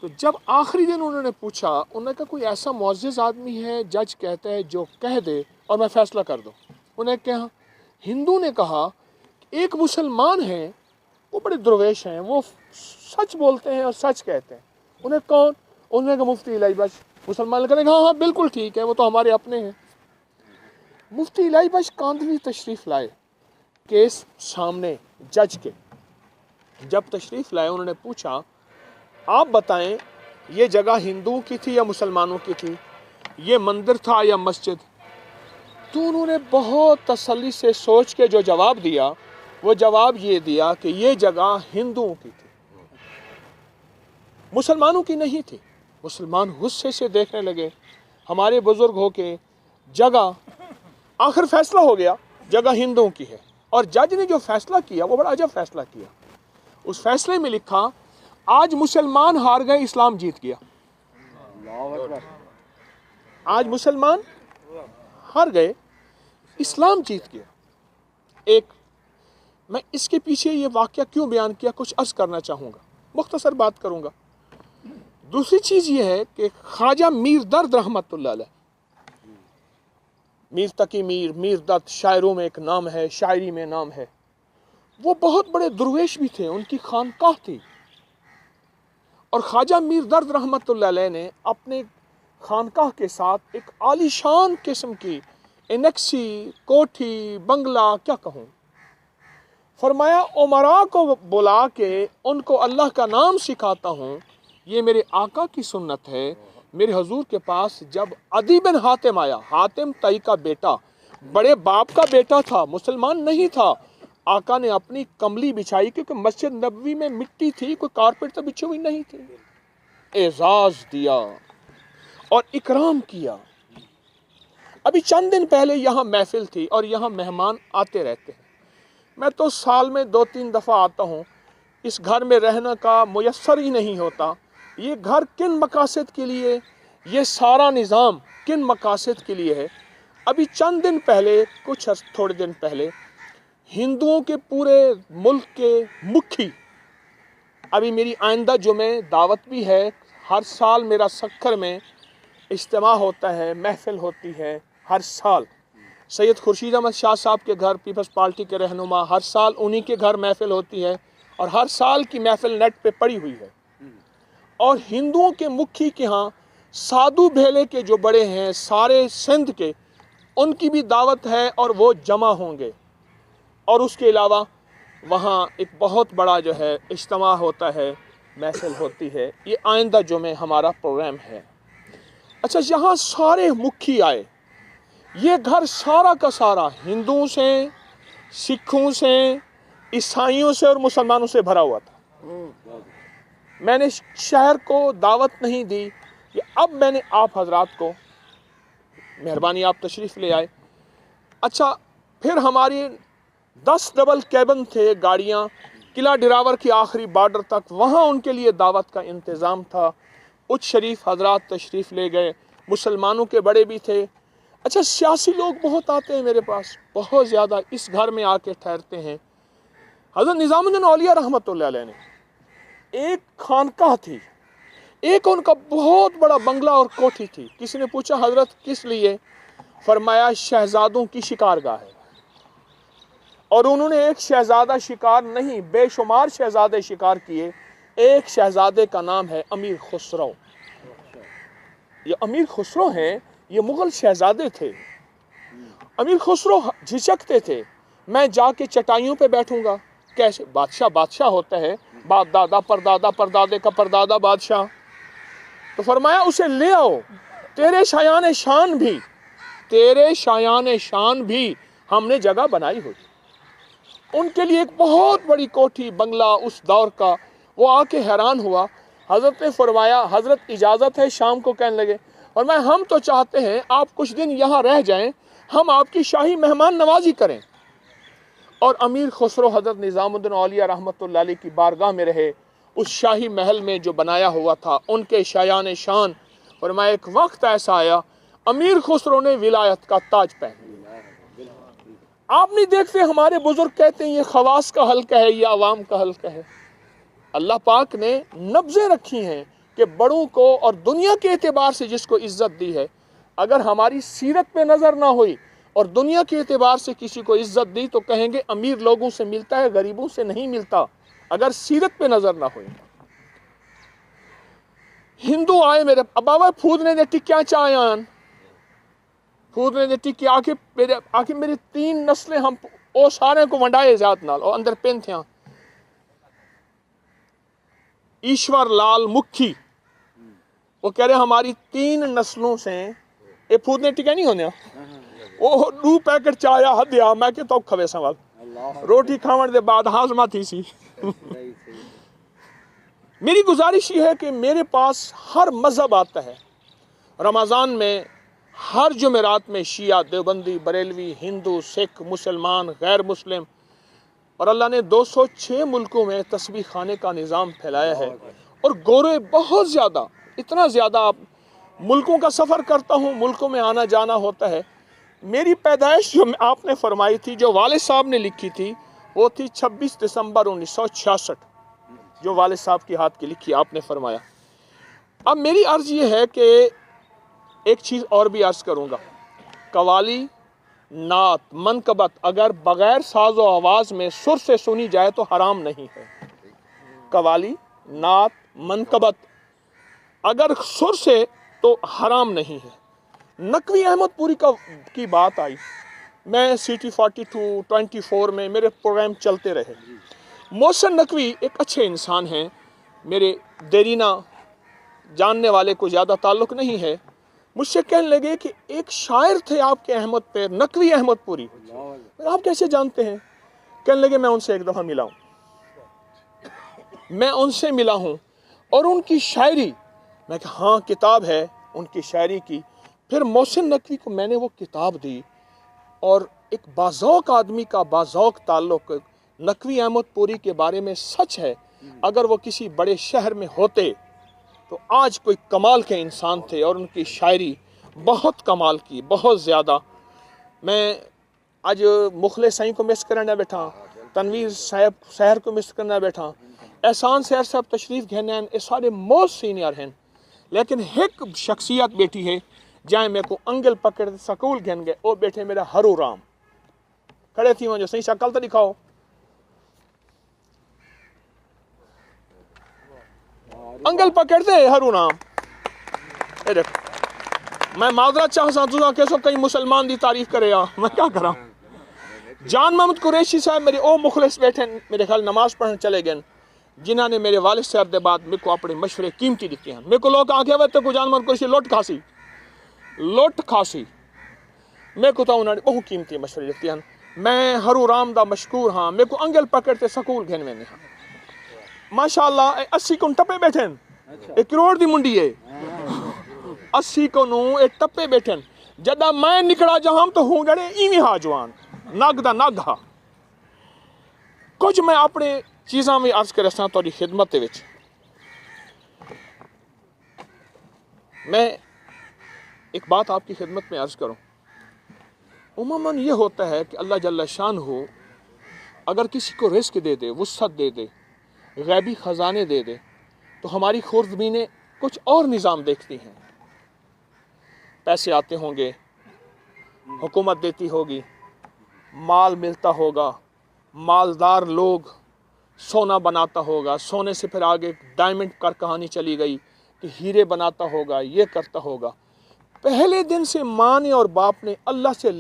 تو جب آخری دن انہوں نے پوچھا، انہوں نے کہا کوئی ایسا معزز آدمی ہے جج کہتا ہے جو کہہ دے اور میں فیصلہ کر دوں؟ انہیں کہا، ہندو نے کہا ایک مسلمان ہیں وہ بڑے درویش ہیں، وہ سچ بولتے ہیں اور سچ کہتے ہیں۔ انہیں کون؟ انہوں نے کہا مفتی الہی بخش۔ مسلمان نے کہا ہاں بالکل ٹھیک ہے، وہ تو ہمارے اپنے ہیں۔ مفتی الہی بخش کاندھلی تشریف لائے کیس سامنے جج کے۔ جب تشریف لائے انہوں نے پوچھا آپ بتائیں یہ جگہ ہندوؤں کی تھی یا مسلمانوں کی تھی، یہ مندر تھا یا مسجد؟ تو انہوں نے بہت تسلی سے سوچ کے جو جواب دیا، وہ جواب یہ دیا کہ یہ جگہ ہندوؤں کی تھی، مسلمانوں کی نہیں تھی۔ مسلمان غصے سے دیکھنے لگے، ہمارے بزرگ ہو کے جگہ، آخر فیصلہ ہو گیا جگہ ہندوؤں کی ہے، اور جج نے جو فیصلہ کیا وہ بڑا عجب فیصلہ کیا۔ اس فیصلے میں لکھا آج مسلمان ہار گئے، اسلام جیت گیا۔ آج مسلمان ہار گئے، اسلام جیت گیا۔ ایک میں اس کے پیچھے یہ واقعہ کیوں بیان کیا، کچھ عرض کرنا چاہوں گا، مختصر بات کروں گا۔ دوسری چیز یہ ہے کہ خواجہ میر درد رحمت اللہ علیہ، میر تقی میر درد شاعروں میں ایک نام ہے، شاعری میں نام ہے، وہ بہت بڑے درویش بھی تھے، ان کی خانقاہ تھی، اور خواجہ میر درد رحمت اللہ علیہ نے اپنے خانقاہ کے ساتھ ایک عالی شان قسم کی انیکسی، کوٹھی، بنگلہ، کیا کہوں، فرمایا عمراء کو بلا کے ان کو اللہ کا نام سکھاتا ہوں، یہ میرے آقا کی سنت ہے۔ میرے حضور کے پاس جب عدی بن حاتم آیا، حاتم تائی کا بیٹا، بڑے باپ کا بیٹا تھا، مسلمان نہیں تھا، آقا نے اپنی کملی بچھائی کیونکہ مسجد نبوی میں مٹی تھی، کوئی کارپیٹ تو بچھی ہوئی نہیں تھی، اعزاز دیا اور اکرام کیا۔ ابھی چند دن پہلے یہاں محفل تھی اور یہاں مہمان آتے رہتے ہیں، میں تو سال میں 2-3 دفعہ آتا ہوں، اس گھر میں رہنا کا میسر ہی نہیں ہوتا۔ یہ گھر کن مقاصد کے لیے، یہ سارا نظام کن مقاصد کے لیے ہے؟ ابھی چند دن پہلے، تھوڑے دن پہلے، ہندوؤں کے پورے ملک کے مکھی، ابھی میری آئندہ جمعے دعوت بھی ہے، ہر سال میرا سکھر میں اجتماع ہوتا ہے، محفل ہوتی ہے ہر سال، سید خورشید احمد شاہ صاحب کے گھر پیپلز پارٹی کے رہنما، ہر سال انہی کے گھر محفل ہوتی ہے، اور ہر سال کی محفل نیٹ پہ پڑی ہوئی ہے۔ اور ہندوؤں کے مکھی کے ہاں سادھو بھیلے کے جو بڑے ہیں سارے سندھ کے، ان کی بھی دعوت ہے اور وہ جمع ہوں گے، اور اس کے علاوہ وہاں ایک بہت بڑا جو ہے اجتماع ہوتا ہے، محفل ہوتی ہے، یہ آئندہ جمعے ہمارا پروگرام ہے۔ اچھا، یہاں سارے مکھی آئے، یہ گھر سارا کا سارا ہندوؤں سے، سکھوں سے، عیسائیوں سے اور مسلمانوں سے بھرا ہوا تھا۔ میں نے شہر کو دعوت نہیں دی کہ اب میں نے آپ حضرات کو، مہربانی آپ تشریف لے آئے۔ اچھا، پھر ہماری 10 ڈبل کیبن تھے گاڑیاں، قلعہ ڈراور کی آخری بارڈر تک، وہاں ان کے لیے دعوت کا انتظام تھا، اچ شریف حضرات تشریف لے گئے، مسلمانوں کے بڑے بھی تھے۔ اچھا، سیاسی لوگ بہت آتے ہیں میرے پاس، بہت زیادہ، اس گھر میں آ کے ٹھہرتے ہیں۔ حضرت نظام الدین اولیاء رحمت اللہ علیہ نے ایک خانقاہ تھی، ایک ان کا بہت بڑا بنگلہ اور کوٹھی تھی۔ کسی نے پوچھا حضرت کس لیے؟ فرمایا شہزادوں کی شکارگاہ ہے، اور انہوں نے ایک شہزادہ شکار نہیں، بے شمار شہزادے شکار کیے، ایک شہزادے کا نام ہے امیر خسرو۔ یہ امیر خسرو ہیں، یہ مغل شہزادے تھے۔ امیر خسرو جھجکتے تھے، میں جا کے چٹائیوں پہ بیٹھوں گا؟ کیسے؟ بادشاہ ہوتا ہے، باپ دادا پردادا پردادے کا پردادا بادشاہ۔ تو فرمایا اسے لے آؤ، تیرے شایان شان بھی ہم نے جگہ بنائی ہوئی۔ ان کے لیے ایک بہت بڑی کوٹھی، بنگلہ اس دور کا، وہ آ کے حیران ہوا۔ حضرت نے فرمایا حضرت اجازت ہے؟ شام کو کہنے لگے، اور ہم تو چاہتے ہیں آپ کچھ دن یہاں رہ جائیں، ہم آپ کی شاہی مہمان نوازی کریں۔ اور امیر خسرو حضرت نظام الدین اولیاء رحمت اللہ علیہ کی بارگاہ میں رہے، اس شاہی محل میں جو بنایا ہوا تھا، ان کے شایان شان۔ فرمایا ایک وقت ایسا آیا، امیر خسرو نے ولایت کا تاج پہن لیا۔ آپ نہیں دیکھتے ہمارے بزرگ کہتے ہیں یہ خواص کا حلقہ ہے، یہ عوام کا حلقہ ہے۔ اللہ پاک نے نبضیں رکھی ہیں، کہ بڑوں کو اور دنیا کے اعتبار سے جس کو عزت دی ہے، اگر ہماری سیرت پہ نظر نہ ہوئی اور دنیا کے اعتبار سے کسی کو عزت دی تو کہیں گے امیر لوگوں سے ملتا ہے، غریبوں سے نہیں ملتا، اگر سیرت پہ نظر نہ ہوئی۔ ہندو آئے میرے اباوا پھودنے دے ٹکیا چایان، پھودنے دے ٹکی آکے میری 3 نسلیں ہم او سارے کو ونڈائے ذات نال او اندر پین تھیاں۔ ایشور لال مکھی وہ کہہ رہے ہماری 3 نسلوں سے یہ پھودنے ٹکے نہیں ہونے، وہ 2 پیکٹ چایا ہدیا میں کہ تو کھوے سوال روٹی کھاون دے بعد ہاضمہ تھی سی۔ میری گزارش یہ ہے کہ میرے پاس ہر مذہب آتا ہے، رمضان میں ہر جمعرات میں شیعہ، دیوبندی، بریلوی، ہندو، سکھ، مسلمان، غیر مسلم، اور اللہ نے 206 ملکوں میں تسبیح خانے کا نظام پھیلایا ہے، اور گورے بہت زیادہ، اتنا زیادہ آپ ملکوں کا سفر کرتا ہوں، ملکوں میں آنا جانا ہوتا ہے۔ میری پیدائش جو آپ نے فرمائی تھی، جو والد صاحب نے لکھی تھی، وہ تھی 26 دسمبر 1966، جو والد صاحب کی ہاتھ کی لکھی آپ نے فرمایا۔ اب میری عرض یہ ہے کہ ایک چیز اور بھی عرض کروں گا، قوالی، نعت، منقبت اگر بغیر ساز و آواز میں سر سے سنی جائے تو حرام نہیں ہے۔ قوالی، نعت، منقبت اگر سر سے تو حرام نہیں ہے۔ نقوی احمد پوری کی بات آئی، میں CT 42 24 میں میرے پروگرام چلتے رہے۔ محسن نقوی ایک اچھے انسان ہیں، میرے دیرینہ جاننے والے کو زیادہ تعلق نہیں ہے، مجھ سے کہنے لگے کہ ایک شاعر تھے آپ کے احمد پیر، نقوی احمد پوری، آپ کیسے جانتے ہیں؟ کہنے لگے میں ان سے ایک دفعہ ملا ہوں، میں ان سے ملا ہوں اور ان کی شاعری، میں کہا ہاں کتاب ہے ان کی شاعری کی۔ پھر محسن نقوی کو میں نے وہ کتاب دی، اور ایک باذوق آدمی کا باذوق تعلق نقوی احمد پوری کے بارے میں سچ ہے۔ اگر وہ کسی بڑے شہر میں ہوتے تو آج کوئی کمال کے انسان تھے، اور ان کی شاعری بہت کمال کی، بہت زیادہ۔ میں آج مخلص سائیں کو مس کرنا بیٹھا، تنویر صاحب سحر کو مس کرنا بیٹھا، احسان سحر صاحب تشریف گھنے ہیں، یہ سارے موسٹ سینئر ہیں، لیکن ایک شخصیت بیٹھی ہے جائیں میں کو انگل پکڑ سکول گھن گئے، وہ بیٹھے میرا ہرو رام، کھڑے تھی وہاں جو صحیح شکل تو دکھاؤ، انگل پکڑ دے ہرو رام۔ اے دیکھ میں معذرت چاہتا ہوں کہ سو کئی مسلمان دی تعریف کرے آ، میں کیا کراں۔ جان محمد قریشی صاحب میرے او مخلص بیٹھے، میرے خیال نماز پڑھنے چلے گئے، جنہوں نے میرے والد صاحب دے بعد میرے کو اپنے مشورے قیمتی دیتے ہیں۔ میرے کو لوگ آگے ہوئے تو جان محمد قریشی لوٹ کھاسی، میرے کو تو انہوں نے بہت قیمتی مشورے دیتے ہیں۔ میں ہرو رام دا مشکور ہاں، میرے کو انگل پکڑتے سکول گھن میں نے ہاں، ماشاءاللہ 80 کو ٹپے بیٹھے، 1 کروڑ دی منڈی ہے، 80 کو نو ایک ٹپے بیٹھے، جدہ میں نکڑا جہاں تو ہوں جڑے ایویں ہا جوان نگ دا نگ ہا۔ کچھ میں اپنے چیزاں میں عرض کر رہا تھوڑی خدمت وچ۔ میں ایک بات آپ کی خدمت میں عرض کروں، عموماً یہ ہوتا ہے کہ اللہ جل شانہ اگر کسی کو رزق دے دے، وسعت دے دے، غیبی خزانے دے دے، تو ہماری خوردبینیں کچھ اور نظام دیکھتی ہیں۔ پیسے آتے ہوں گے، حکومت دیتی ہوگی، مال ملتا ہوگا، مالدار لوگ، سونا بناتا ہوگا، سونے سے پھر آگے ڈائمنڈ کا کہانی چلی گئی کہ ہیرے بناتا ہوگا، یہ کرتا ہوگا۔ پہلے دن سے ماں نے اور باپ نے اللہ سے